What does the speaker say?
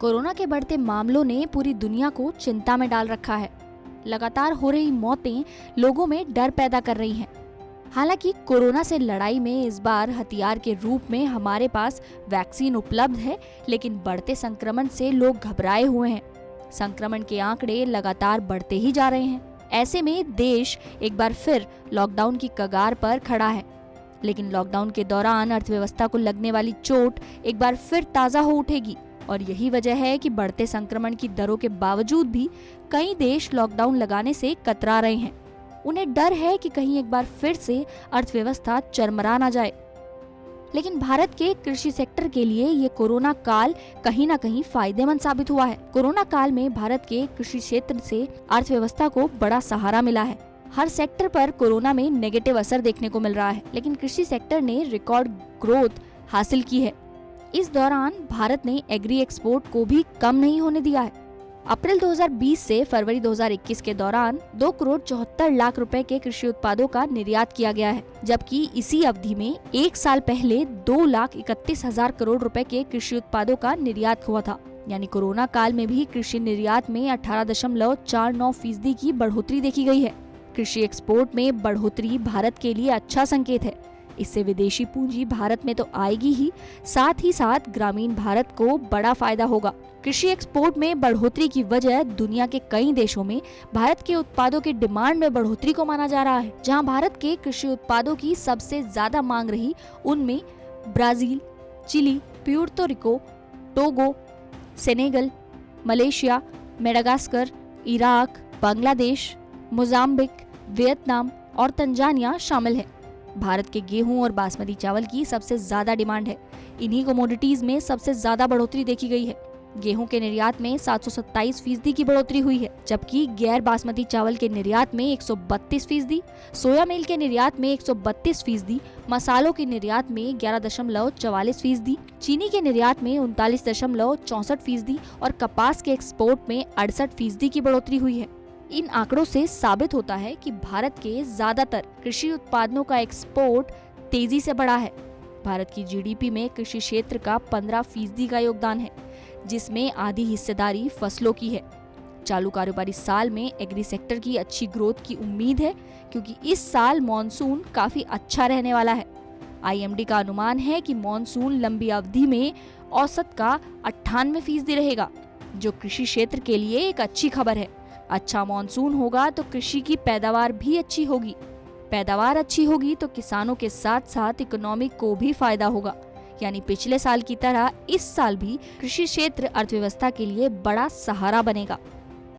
Corona के बढ़ते मामलों ने पूरी दुनिया को चिंता में डाल रखा है। लगातार हो रही मौतें लोगों में डर पैदा कर रही हैं। हालांकि कोरोना से लड़ाई में इस बार हथियार के रूप में हमारे पास वैक्सीन उपलब्ध है, लेकिन बढ़ते संक्रमण से लोग घबराए हुए हैं। संक्रमण के आंकड़े लगातार बढ़ते ही जा रहे हैं। ऐसे में देश एक बार फिर लॉकडाउन की कगार पर खड़ा है। लेकिन लॉकडाउन के दौरान अर्थव्यवस्था को लगने वाली चोट एक बार फिर ताजा हो उठेगी और यही वजह है कि बढ़ते संक्रमण की दरों के बावजूद भी कई देश लॉकडाउन लगाने से कतरा रहे हैं। उन्हें डर है कि कहीं एक बार फिर से अर्थव्यवस्था चरमरा ना जाए। लेकिन भारत के कृषि सेक्टर के लिए ये कोरोना काल कहीं ना कहीं फायदेमंद साबित हुआ है। कोरोना काल में भारत के कृषि क्षेत्र से अर्थव्यवस्था को बड़ा सहारा मिला है। हर सेक्टर पर कोरोना में नेगेटिव असर देखने को मिल रहा है, लेकिन कृषि सेक्टर ने रिकॉर्ड ग्रोथ हासिल की है। इस दौरान भारत ने एग्री एक्सपोर्ट को भी कम नहीं होने दिया है। अप्रैल 2020 से फरवरी 2021 के दौरान 2 करोड़ 74 लाख रुपए के कृषि उत्पादों का निर्यात किया गया है, जबकि इसी अवधि में एक साल पहले 2,31,000 करोड़ रुपए के कृषि उत्पादों का निर्यात हुआ था। यानी कोरोना काल में भी कृषि निर्यात में 18.49% की बढ़ोतरी देखी गई है। कृषि एक्सपोर्ट में बढ़ोतरी भारत के लिए अच्छा संकेत है। इससे विदेशी पूंजी भारत में तो आएगी ही साथ ग्रामीण भारत को बड़ा फायदा होगा। कृषि एक्सपोर्ट में बढ़ोतरी की वजह दुनिया के कई देशों में भारत के उत्पादों की डिमांड में बढ़ोतरी को माना जा रहा है। जहां भारत के कृषि उत्पादों की सबसे ज्यादा मांग रही, उनमें Brazil, Chile, Puerto Rico, Togo, Senegal, Malaysia, Madagascar, Iraq, Bangladesh, Mozambique, Vietnam और तंजानिया शामिल है। भारत के गेहूं और बासमती चावल की सबसे ज्यादा डिमांड है। इन्हीं कमोडिटीज में सबसे ज्यादा बढ़ोतरी देखी गई है। गेहूं के निर्यात में 727% की बढ़ोतरी हुई है, जबकि गैर बासमती चावल के निर्यात में 132%, सोया मिल के निर्यात में 132%, मसालों के निर्यात में 11.44%, चीनी के निर्यात में 39.64% और कपास के एक्सपोर्ट में 68% की बढ़ोतरी हुई है। इन आंकड़ों से साबित होता है कि भारत के ज्यादातर कृषि उत्पादों का एक्सपोर्ट तेजी से बढ़ा है। भारत की जीडीपी में कृषि क्षेत्र का 15% का योगदान है, जिसमें आधी हिस्सेदारी फसलों की है। चालू कारोबारी साल में एग्री सेक्टर की अच्छी ग्रोथ की उम्मीद है, क्योंकि इस साल मॉनसून काफी अच्छा रहने वाला है। आईएमडी का अनुमान है कि मॉनसून लंबी अवधि में औसत का 98% रहेगा, जो कृषि क्षेत्र के लिए एक अच्छी खबर है। अच्छा मॉनसून होगा तो कृषि की पैदावार भी अच्छी होगी। पैदावार अच्छी होगी तो किसानों के साथ साथ इकोनॉमी को भी फायदा होगा। यानी पिछले साल की तरह इस साल भी कृषि क्षेत्र अर्थव्यवस्था के लिए बड़ा सहारा बनेगा।